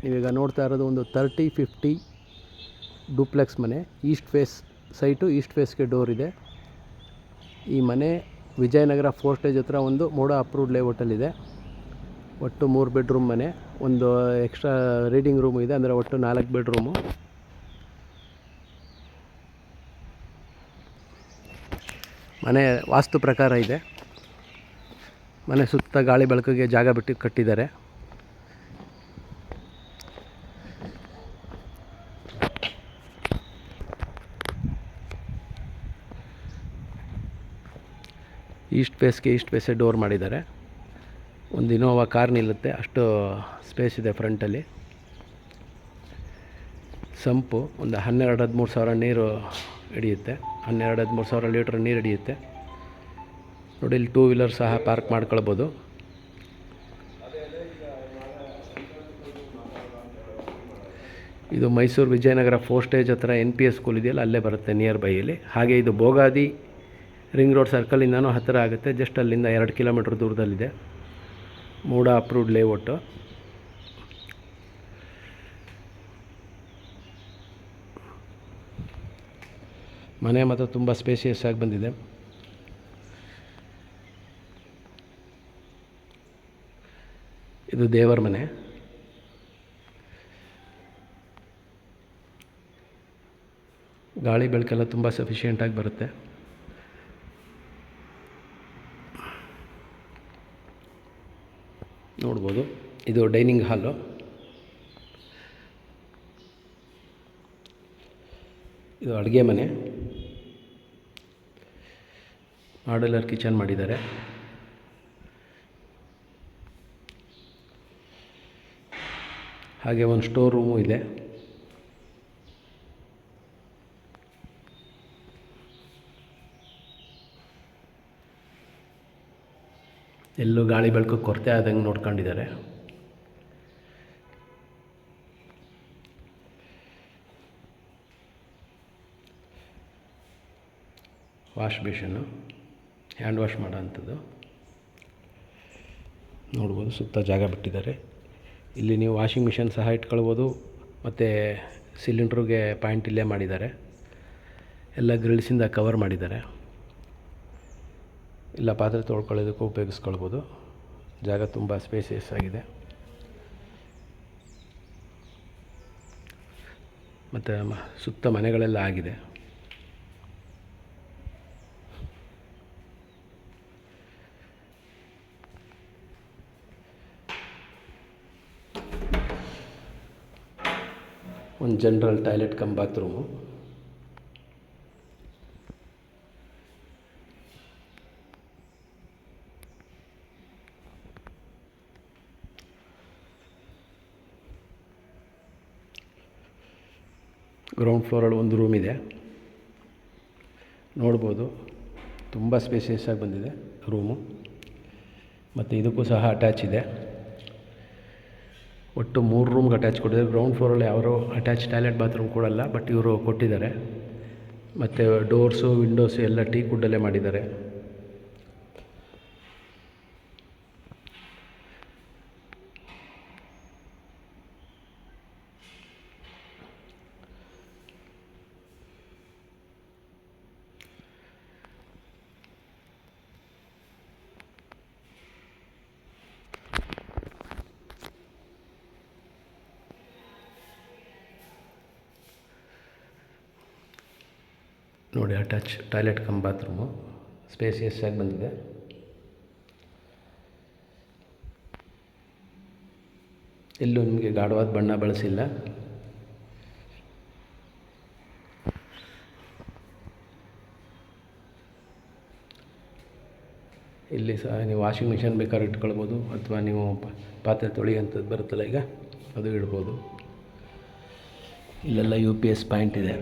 ನೀವೀಗ ನೋಡ್ತಾ ಇರೋದು ಒಂದು 30-50 ಡೂಪ್ಲೆಕ್ಸ್ ಮನೆ. ಈಸ್ಟ್ ಫೇಸ್ ಸೈಟು, ಈಸ್ಟ್ ಫೇಸ್ಗೆ ಡೋರ್ ಇದೆ. ಈ ಮನೆ ವಿಜಯನಗರ 4 ಸ್ಟೇಜ್ ಹತ್ರ ಒಂದು ಮೋಡ ಅಪ್ರೂವ್ಡ್ ಲೇಔಟಲ್ಲಿದೆ. ಒಟ್ಟು 3 ಬೆಡ್ರೂಮ್ ಮನೆ, ಒಂದು ಎಕ್ಸ್ಟ್ರಾ ರೀಡಿಂಗ್ ರೂಮು ಇದೆ, ಅಂದರೆ ಒಟ್ಟು 4 ಬೆಡ್ರೂಮು. ಮನೆ ವಾಸ್ತು ಪ್ರಕಾರ ಇದೆ. ಮನೆ ಸುತ್ತ ಗಾಳಿ ಬೆಳಕಿಗೆ ಜಾಗ ಬಿಟ್ಟು ಕಟ್ಟಿದ್ದಾರೆ. ಈಸ್ಟ್ ಫೇಸೇ ಡೋರ್ ಮಾಡಿದ್ದಾರೆ. ಒಂದು ಇನೋವಾ ಕಾರ್ ನಿಲ್ಲುತ್ತೆ, ಅಷ್ಟು ಸ್ಪೇಸ್ ಇದೆ ಫ್ರಂಟಲ್ಲಿ. ಸಂಪು ಒಂದು 12-13 ಸಾವಿರ ನೀರು ಹಿಡಿಯುತ್ತೆ, 12-13 ಸಾವಿರ ಲೀಟ್ರ್ ನೀರು ಹಿಡಿಯುತ್ತೆ. ನೋಡಿ, ಇಲ್ಲಿ 2 ವೀಲರ್ ಸಹ ಪಾರ್ಕ್ ಮಾಡ್ಕೊಳ್ಬೋದು. ಇದು ಮೈಸೂರು ವಿಜಯನಗರ 4 ಸ್ಟೇಜ್ ಹತ್ರ NPS ಸ್ಕೂಲ್ ಇದೆಯಲ್ಲ, ಅಲ್ಲೇ ಬರುತ್ತೆ ನಿಯರ್ ಬೈಯಲ್ಲಿ. ಹಾಗೆ ಇದು ಭೋಗಾದಿ ರಿಂಗ್ ರೋಡ್ ಸರ್ಕಲಿಂದನೂ ಹತ್ತಿರ ಆಗುತ್ತೆ, ಜಸ್ಟ್ ಅಲ್ಲಿಂದ 2 ಕಿಲೋಮೀಟ್ರ್ ದೂರದಲ್ಲಿದೆ. ಮೂಡ ಅಪ್ರೂವ್ಡ್ ಲೇಔಟು. ಮನೆ ಮಾತ್ರ ತುಂಬ ಸ್ಪೇಸಿಯಸ್ ಆಗಿ ಬಂದಿದೆ. ಇದು ದೇವರ ಮನೆ. ಗಾಳಿ ಬೆಳಕೆಲ್ಲ ತುಂಬ ಸಫಿಷಿಯೆಂಟಾಗಿ ಬರುತ್ತೆ. ನೋಡ್ಬೋದು, ಇದು ಡೈನಿಂಗ್ ಹಾಲು. ಇದು ಅಡುಗೆ ಮನೆ, ಮಾಡ್ಯುಲರ್ ಕಿಚನ್ ಮಾಡಿದ್ದಾರೆ. ಹಾಗೆ ಒಂದು ಸ್ಟೋರ್ ರೂಮು ಇದೆ. ಎಲ್ಲೂ ಗಾಳಿ ಬೆಳಕು ಕೊರತೆ ಆದಂಗೆ ನೋಡ್ಕೊಂಡಿದ್ದಾರೆ. ವಾಶ್ ಬೇಷನ್ನು, ಹ್ಯಾಂಡ್ ವಾಶ್ ಮಾಡೋ ಅಂಥದ್ದು. ನೋಡ್ಬೋದು, ಸುತ್ತ ಜಾಗ ಬಿಟ್ಟಿದ್ದಾರೆ. ಇಲ್ಲಿ ನೀವು ವಾಷಿಂಗ್ ಮಿಷನ್ ಸಹ ಇಟ್ಕೊಳ್ಬೋದು, ಮತ್ತು ಸಿಲಿಂಡ್ರಿಗೆ ಪಾಯಿಂಟ್ ಇಲ್ಲೇ ಮಾಡಿದ್ದಾರೆ. ಎಲ್ಲ ಗ್ರಿಲ್ಸಿಂದ ಕವರ್ ಮಾಡಿದ್ದಾರೆ. ಇಲ್ಲ ಪಾತ್ರೆ ತೊಳ್ಕೊಳ್ಳೋದಕ್ಕೂ ಉಪಯೋಗಿಸ್ಕೊಳ್ಬೋದು. ಜಾಗ ತುಂಬ ಸ್ಪೇಸಿಯಸ್ ಆಗಿದೆ. ಮತ್ತು ಸುತ್ತ ಮನೆಗಳೆಲ್ಲ ಆಗಿದೆ. ಒಂದು general toilet cum bathroom. Ground ಫ್ಲೋರಲ್ಲಿ ಒಂದು ರೂಮ್ ಇದೆ. ನೋಡ್ಬೋದು, ತುಂಬ ಸ್ಪೇಸಿಯಸ್ ಆಗಿ ಬಂದಿದೆ ರೂಮು. ಮತ್ತು ಇದಕ್ಕೂ ಸಹ ಅಟ್ಯಾಚ್ ಇದೆ. ಒಟ್ಟು 3 ರೂಮ್ಗೆ ಅಟ್ಯಾಚ್ ಕೊಟ್ಟಿದ್ದಾರೆ. ಗ್ರೌಂಡ್ ಫ್ಲೋರಲ್ಲಿ ಯಾರು ಅಟ್ಯಾಚ್ ಟಾಯ್ಲೆಟ್ ಬಾತ್ರೂಮ್ ಕೊಡಲ್ಲ, ಬಟ್ ಇವರು ಕೊಟ್ಟಿದ್ದಾರೆ. ಮತ್ತು ಡೋರ್ಸು ವಿಂಡೋಸು ಎಲ್ಲ ಟೀಕ್ ವುಡ್ಡಲ್ಲೇ ಮಾಡಿದ್ದಾರೆ. ನೋಡಿ, attach toilet cum bathroom spacious ಆಗಿ ಬಂದಿದೆ. ಎಲ್ಲೂ ನಿಮಗೆ ಗಾಢವಾದ ಬಣ್ಣ ಬಳಸಿಲ್ಲ. ಇಲ್ಲಿ ಸಹ ನೀವು ವಾಷಿಂಗ್ ಮಿಷನ್ ಬೇಕಾದ್ರೆ ಇಟ್ಕೊಳ್ಬೋದು, ಅಥವಾ ನೀವು ಪಾತ್ರೆ ತೊಳೆಯುವಂಥದ್ದು ಬರುತ್ತಲ್ಲ ಈಗ, ಅದು ಇಡ್ಬೋದು. ಇಲ್ಲೆಲ್ಲ UPS ಪಾಯಿಂಟ್ ಇದೆ.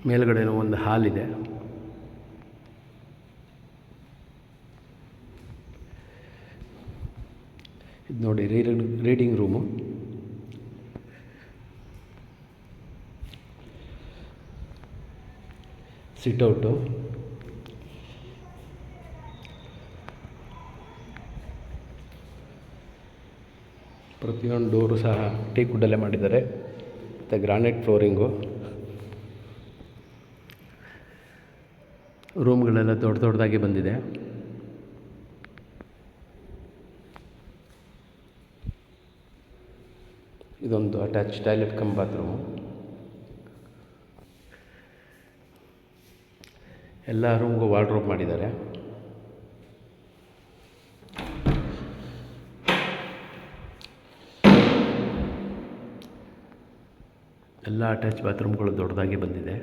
ಮೇಲ್ಗಡೆನೂ ಒಂದು ಹಾಲ್ ಇದೆ. ಇದು ನೋಡಿ ರೀಡಿಂಗ್ ರೂಮು. ಸಿಟ್ಔಟು, ಪ್ರತಿಯೊಂದು ಡೋರು ಸಹ ಟೀಕ್ ವುಡ್ಡಲ್ಲೇ ಮಾಡಿದ್ದಾರೆ ಮತ್ತು ಗ್ರಾನೈಟ್ ಫ್ಲೋರಿಂಗು. ರೂಮ್ಗಳೆಲ್ಲ ದೊಡ್ಡದಾಗಿ ಬಂದಿದೆ. ಇದೊಂದು ಅಟ್ಯಾಚ್ ಟಾಯ್ಲೆಟ್ ಕಮ್ ಬಾತ್ರೂಮು. ಎಲ್ಲ ರೂಮ್ಗೂ ವಾರ್ಡ್ರೋಬ್ ಮಾಡಿದ್ದಾರೆ. ಎಲ್ಲ ಅಟ್ಯಾಚ್ ಬಾತ್ರೂಮ್ಗಳು ದೊಡ್ಡದಾಗಿ ಬಂದಿದೆ.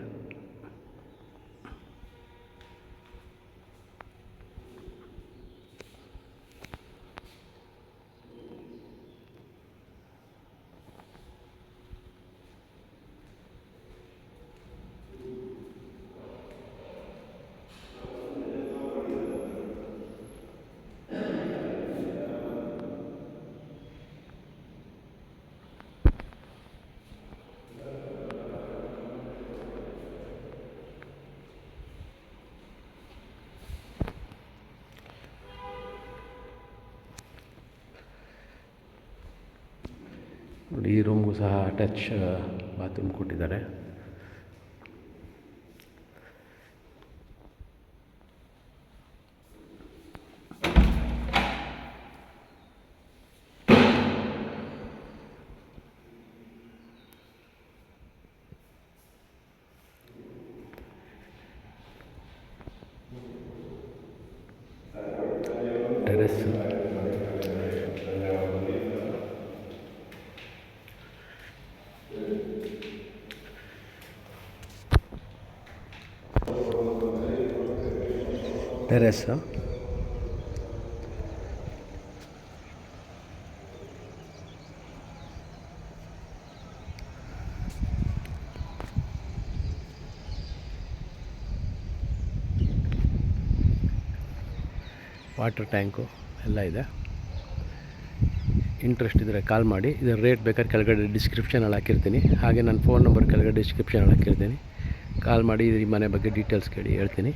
ನೋಡಿ, ಈ ರೂಮ್ಗೂ ಸಹ ಅಟ್ಯಾಚ್ ಬಾತ್ರೂಮ್ ಕೊಟ್ಟಿದ್ದಾರೆ. ಟೆರೆಸ್, ಟೆರೆಸ್ಸು, ವಾಟರ್ ಟ್ಯಾಂಕು ಎಲ್ಲ ಇದೆ. ಇಂಟ್ರೆಸ್ಟ್ ಇದ್ದರೆ ಕಾಲ್ ಮಾಡಿ. ಇದರ ರೇಟ್ ಬೇಕಾದ್ರೆ ಕೆಳಗಡೆ ಡಿಸ್ಕ್ರಿಪ್ಷನಲ್ಲಿ ಹಾಕಿರ್ತೀನಿ. ಹಾಗೆ ನನ್ನ ಫೋನ್ ನಂಬರ್ ಕೆಳಗಡೆ ಡಿಸ್ಕ್ರಿಪ್ಷನಲ್ಲಿ ಹಾಕಿರ್ತೀನಿ. ಕಾಲ್ ಮಾಡಿ ಈ ಮನೆ ಬಗ್ಗೆ ಡೀಟೇಲ್ಸ್ ಕೇಳಿ ಹೇಳ್ತೀನಿ.